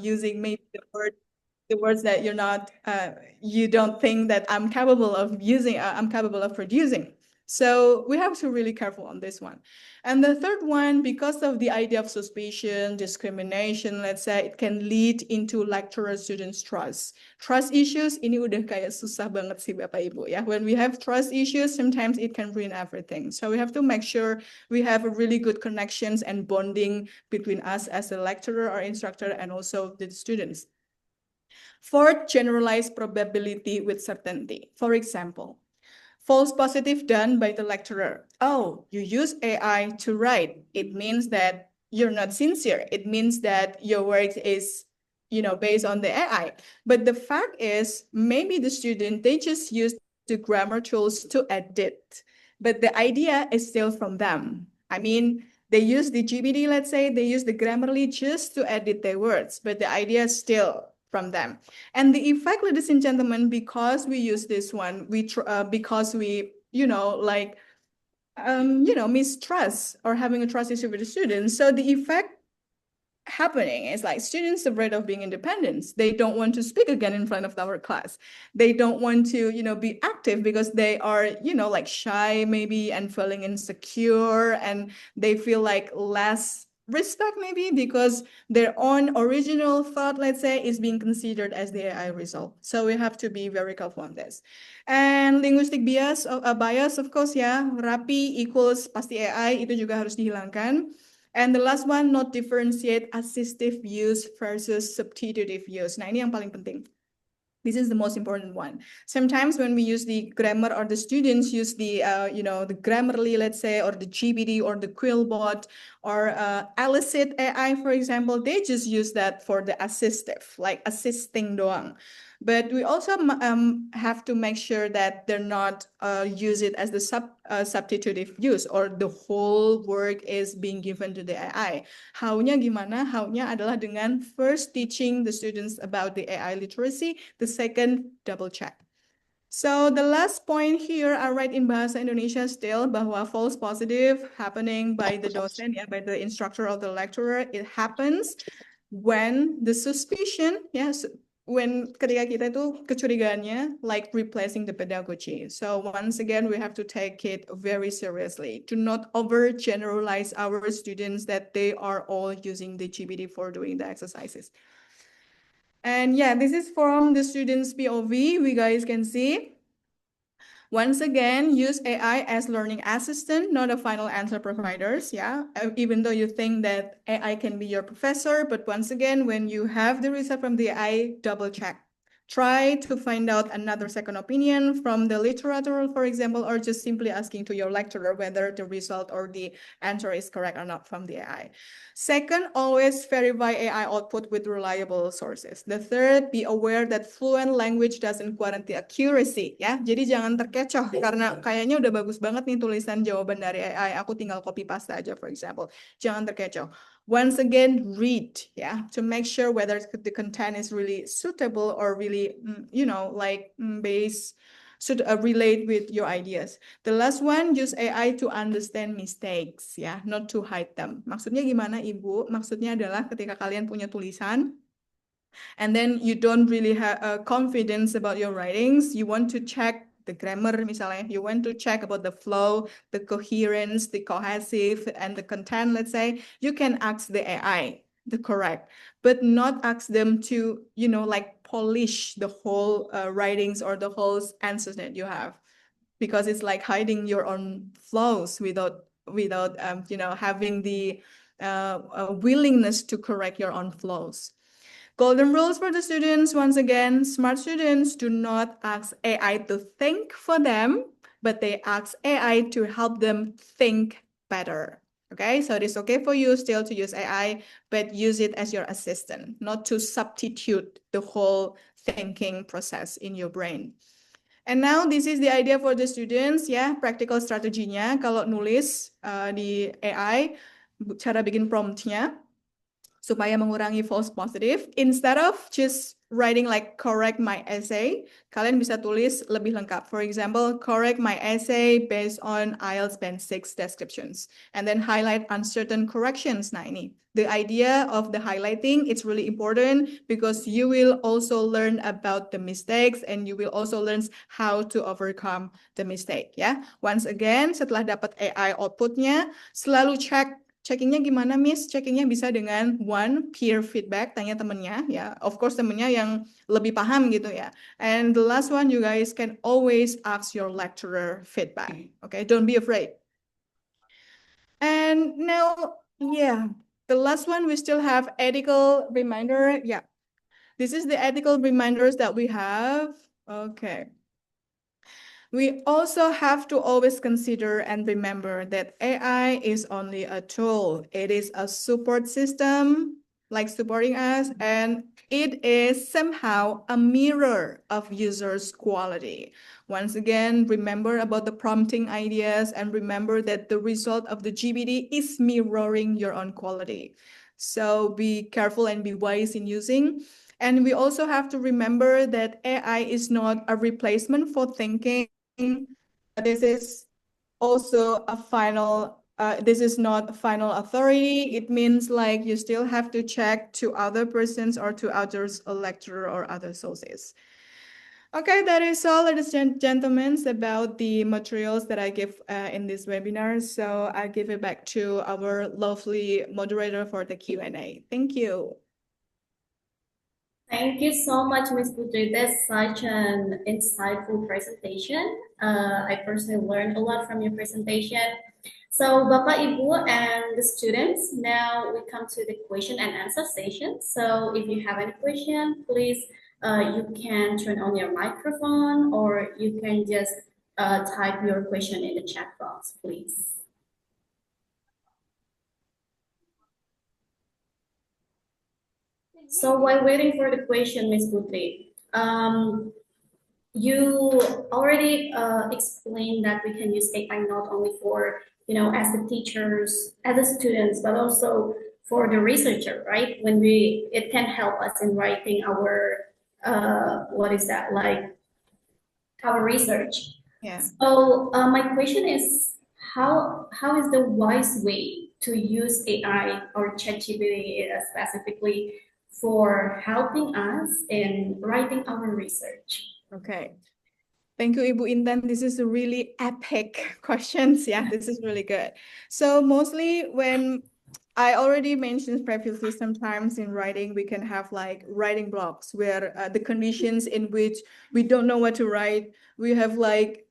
using maybe the words that you don't think that I'm capable of using, I'm capable of producing. So we have to really careful on this one. And the third one, because of the idea of suspicion, discrimination, let's say, it can lead into lecturer-students trust. Trust issues, ini udah kayak susah banget sih Bapak Ibu ya. When we have trust issues, sometimes it can ruin everything. So we have to make sure we have a really good connections and bonding between us as a lecturer or instructor and also the students. Fourth, generalized probability with certainty. For example, false positive done by the lecturer. Oh, you use AI to write. It means that you're not sincere. It means that your work is, based on the AI. But the fact is, maybe the student, they just use the grammar tools to edit. But the idea is still from them. I mean, they use the GPT, let's say, they use the Grammarly just to edit their words, but the idea is still from them. And the effect, ladies and gentlemen, because we use this one, because we, mistrust or having a trust issue with the students. So the effect happening is like students afraid of being independent. They don't want to speak again in front of our class. They don't want to, be active because they are, like shy maybe and feeling insecure, and they feel like less respect maybe because their own original thought, let's say, is being considered as the AI result. So we have to be very careful on this. And linguistic bias, of course ya, rapi equals pasti AI, itu juga harus dihilangkan. And the last one, not differentiate assistive use versus substitutive use. Nah, ini yang paling penting. This is the most important one. Sometimes when we use the grammar or the students use the, the Grammarly, let's say, or the GPT or the Quillbot or Elicit AI, for example, they just use that for the assistive, like assisting doang. But we also have to make sure that they're not use it as the substitutive use or the whole work is being given to the AI. How-nya gimana? How-nya adalah dengan first teaching the students about the AI literacy, the second double check. So the last point here, I write in Bahasa Indonesia still, bahwa false positive happening by the docent, by the instructor or the lecturer, it happens when the suspicion, when ketika kita itu kecurigaannya like replacing the pedagogy. So once again, we have to take it very seriously. Do not overgeneralize our students that they are all using the GPT for doing the exercises. And yeah, this is from the students' POV. We guys can see. Once again, use AI as learning assistant, not a final answer providers, even though you think that AI can be your professor, but once again, when you have the result from the AI, double check. Try to find out another second opinion from the literature, for example, or just simply asking to your lecturer whether the result or the answer is correct or not from the AI. Second, always verify AI output with reliable sources. The third, be aware that fluent language doesn't guarantee accuracy, ya. Jadi jangan terkecoh karena kayaknya udah bagus banget nih tulisan jawaban dari AI, aku tinggal copy paste aja, for example. Jangan terkecoh. Once again, read, to make sure whether the content is really suitable or really, relate with your ideas. The last one, use AI to understand mistakes, not to hide them. Maksudnya gimana, Ibu? Maksudnya adalah ketika kalian punya tulisan, and then you don't really have confidence about your writings, you want to check the grammar, misalnya, you want to check about the flow, the coherence, the cohesive, and the content, let's say, you can ask the AI the correct, but not ask them to, polish the whole writings or the whole answers that you have, because it's like hiding your own flaws without having the willingness to correct your own flaws. Golden rules for the students, once again, smart students do not ask AI to think for them, but they ask AI to help them think better. Okay, so it is okay for you still to use AI, but use it as your assistant, not to substitute the whole thinking process in your brain. And now this is the idea for the students, practical strateginya. Kalau nulis di AI, cara bikin promptnya. supaya mengurangi false positive. Instead of just writing like correct my essay, kalian bisa tulis lebih lengkap. For example, correct my essay based on IELTS Band 6 descriptions. And then highlight uncertain corrections. Nah ini, the idea of the highlighting, it's really important because you will also learn about the mistakes and you will also learn how to overcome the mistake ya. Once again, setelah dapat AI outputnya, selalu checkingnya gimana, Miss? Checkingnya bisa dengan one, peer feedback, tanya temennya, ya. Of course, temennya yang lebih paham gitu ya. And the last one, you guys can always ask your lecturer feedback. Okay, don't be afraid. And now, yeah, the last one, we still have ethical reminder. Yeah, this is the ethical reminders that we have. Okay. We also have to always consider and remember that AI is only a tool. It is a support system, like supporting us, and it is somehow a mirror of users' quality. Once again, remember about the prompting ideas and remember that the result of the GPT is mirroring your own quality. So be careful and be wise in using. And we also have to remember that AI is not a replacement for thinking. This is also a final, this is not a final authority. It means like you still have to check to other persons or to others, a lecturer or other sources. Okay, that is all, ladies and gentlemen, about the materials that I give in this webinar. So I give it back to our lovely moderator for the Q&A. Thank you. Thank you so much, Ms. Putri. That's such an insightful presentation. I personally learned a lot from your presentation. So, Bapak, Ibu, and the students, now we come to the question and answer session. So, if you have any question, please, you can turn on your microphone or you can just type your question in the chat box, please. So while waiting for the question, Ms. Putri, you already explained that we can use AI not only for, as the teachers, as the students, but also for the researcher, right? It can help us in writing our, our research. Yeah. So my question is, how is the wise way to use AI or ChatGPT specifically for helping us in writing our research? Okay. Thank you, Ibu Intan. This is a really epic questions. Yeah, this is really good. So mostly when I already mentioned previously, sometimes in writing, we can have like writing blocks where the conditions in which we don't know what to write. We have like,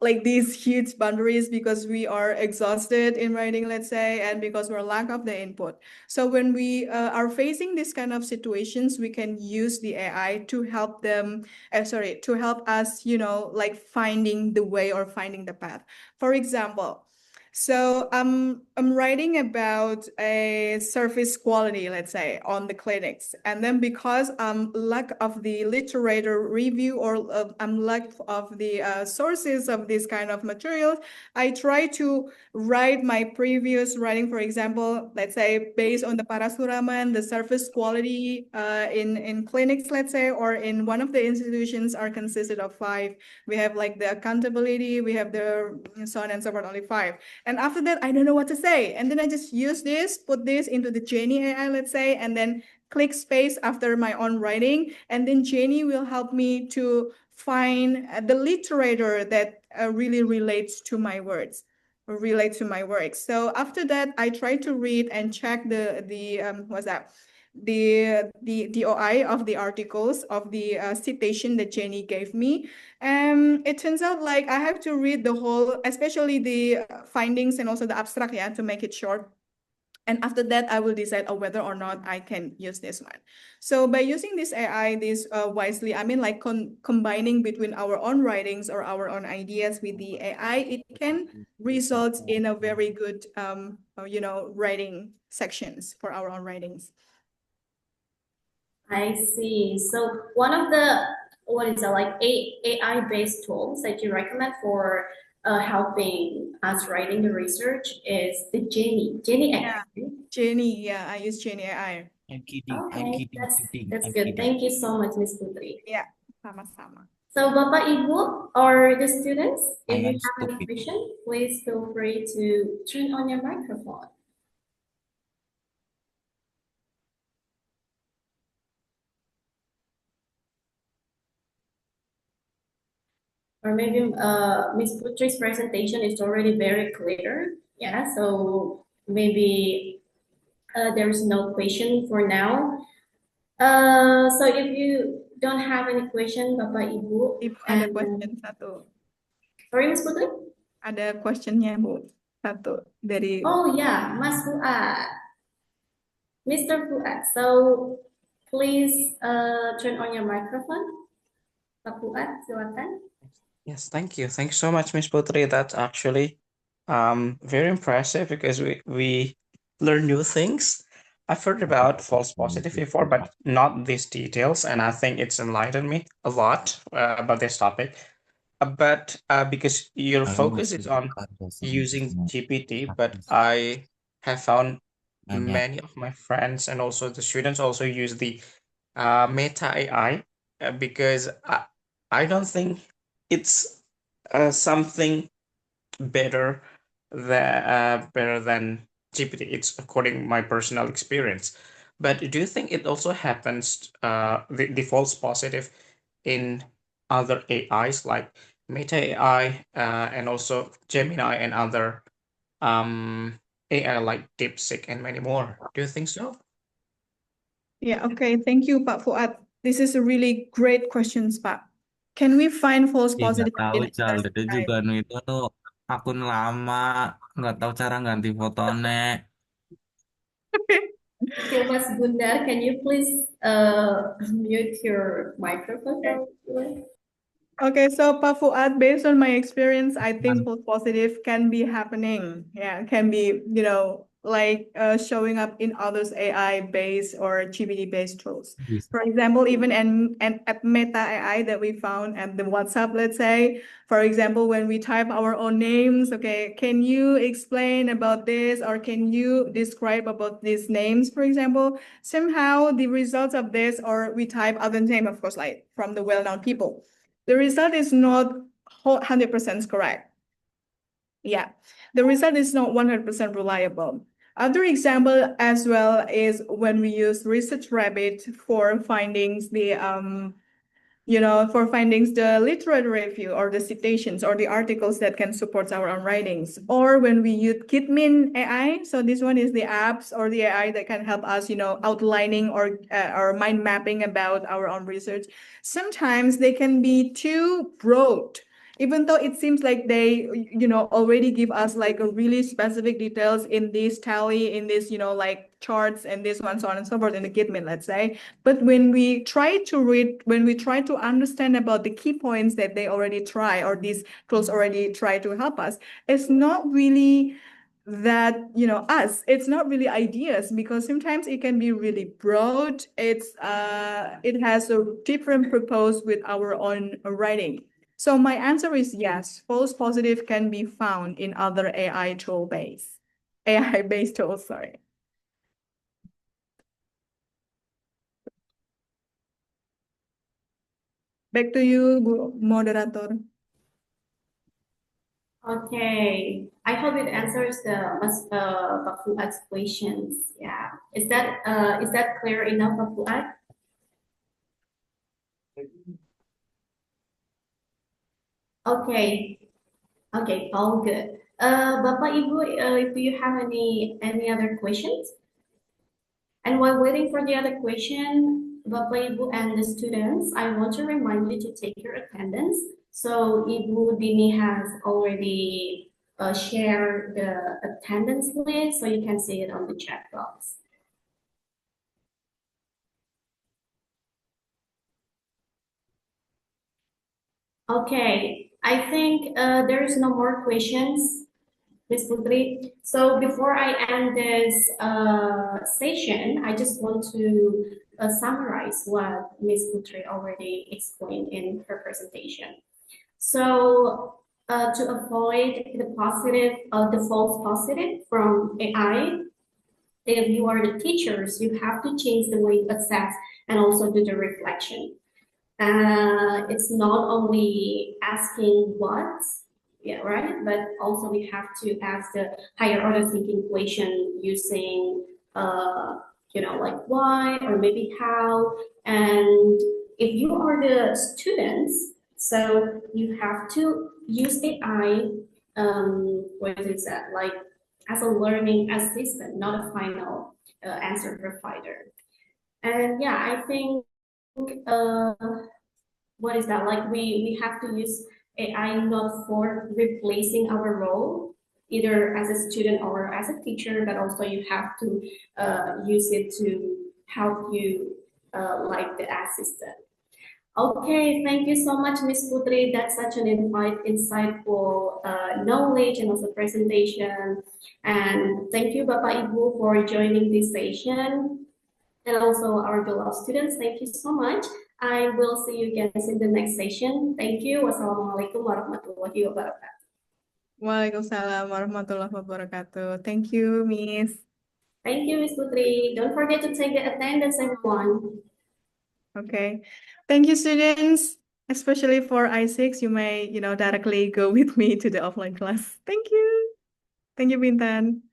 like these huge boundaries because we are exhausted in writing, let's say, and because we're lack of the input. So when we are facing this kind of situations, we can use the AI to help them, to help us, like finding the way or finding the path. For example, so I'm writing about a service quality, let's say, on the clinics. And then because I'm lack of the literature review or I'm lack of the sources of this kind of materials, I try to write my previous writing, for example, let's say, based on the Parasuraman, the service quality in clinics, let's say, or in one of the institutions are consisted of 5. We have like the accountability, we have the so on and so forth, only 5. And after that, I don't know what to say. And then I just use this, put this into the Jenny AI, let's say, and then click space after my own writing. And then Jenny will help me to find the literature that really relates to my words, or relate to my work. So after that, I try to read and check what's that? The DOI of the articles of the citation that Jenny gave me. It turns out like I have to read the whole, especially the findings and also the abstract, yeah, to make it short. And after that, I will decide whether or not I can use this one. So by using this AI, wisely, I mean like combining between our own writings or our own ideas with the AI, it can result in a very good, writing sections for our own writings. I see. So one of the, AI-based tools that you recommend for helping us writing the research is the Jenny Yeah. AI. Jenny, yeah, I use Jenny AI. I'm kidding. I'm Okay, kidding. Kidding. that's I'm good. kidding. Thank you so much, Miss Putri. Yeah, sama-sama. So, Bapak Ibu or the students, I if you am have any stupid. question, please feel free to turn on your microphone. Or maybe Miss Putri's presentation is already very clear. Yeah, so maybe there's no question for now. So if you don't have any question, Bapak Ibu, Ibu ada and question satu. sorry, Miss Putri? Ada questionnya, Bu. Satu dari Oh yeah, Mas Fuad, Mr. Fuad. So please turn on your microphone. Pak Fuad, silakan. Yes, thank you. Thanks so much, Miss Putri. That's actually very impressive because we learn new things. I've heard about false positive before, but not these details, and I think it's enlightened me a lot about this topic. But because your focus is on using GPT, but I have found many of my friends and also the students also use the Meta AI because I don't think it's something better than GPT. It's according my personal experience. But do you think it also happens the false positive in other AIs like Meta AI and also Gemini and other AI like DeepSeek and many more? Do you think so? Yeah, okay. Thank you, Pak Fuad. This is a really great questions, Pak. Can we find false Ih, nggak positive tahu, in Cal. Dede juga AI? nu itu tuh akun lama, nggak tahu cara ganti fotonya. Okay, Mas Gundar, can you please mute your microphone? Okay, so Pak Fuad, based on my experience, I think false positive can be happening. Yeah, can be, like showing up in others AI based or GPT based tools. For example, even and at Meta AI that we found at the WhatsApp, let's say, for example, when we type our own names, okay, can you explain about this or can you describe about these names, for example? Somehow the results of this, or we type other name, of course, like from the well-known people. The result is not 100% correct. Yeah, the result is not 100% reliable. Other example as well is when we use Research Rabbit for findings the literary review or the citations or the articles that can support our own writings. Or when we use Kitmin AI, so this one is the apps or the AI that can help us, outlining or mind mapping about our own research. Sometimes they can be too broad. Even though it seems like they, already give us like a really specific details in this tally, in this, like charts and this one, so on and so forth in the Gitmin, let's say. But when we try to read, when we try to understand about the key points that they already try or these tools already try to help us, it's not really that, it's not really ideas because sometimes it can be really broad. It has a different purpose with our own writing. So my answer is yes, false positive can be found in other AI-based tools, sorry. Back to you, Bu Moderator. Okay, I hope it answers Pak Fuad's questions. Yeah, is that clear enough, Pak Fuad? Okay, okay, all good. Bapak Ibu, do you have any other questions? And while waiting for the other question, Bapak Ibu and the students, I want to remind you to take your attendance. So Ibu Dini has already shared the attendance list, so you can see it on the chat box. Okay, I think there is no more questions, Ms. Putri. So before I end this session, I just want to summarize what Ms. Putri already explained in her presentation. So to avoid the false positive from AI. If you are the teachers, you have to change the way you assess and also do the reflection. It's not only asking what, yeah, right, but also we have to ask the higher order thinking question using, like why or maybe how. And if you are the students, so you have to use AI, what is that, like as a learning assistant, not a final answer provider. And yeah, I think uh, what is that, like we have to use AI not for replacing our role, either as a student or as a teacher, but also you have to use it to help you like the assistant. Okay, thank you so much, Miss Putri. That's such an insightful knowledge and also presentation. And thank you, Bapak Ibu, for joining this session. And also our beloved students, thank you so much. I will see you guys in the next session. Thank you. Wassalamualaikum warahmatullahi wabarakatuh. Waalaikumsalam warahmatullahi wabarakatuh. Thank you, Miss. Thank you, Miss Putri. Don't forget to take the attendance, everyone. Okay. Thank you, students. Especially for I6, you may, directly go with me to the offline class. Thank you. Thank you, Bintan.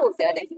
udah deh.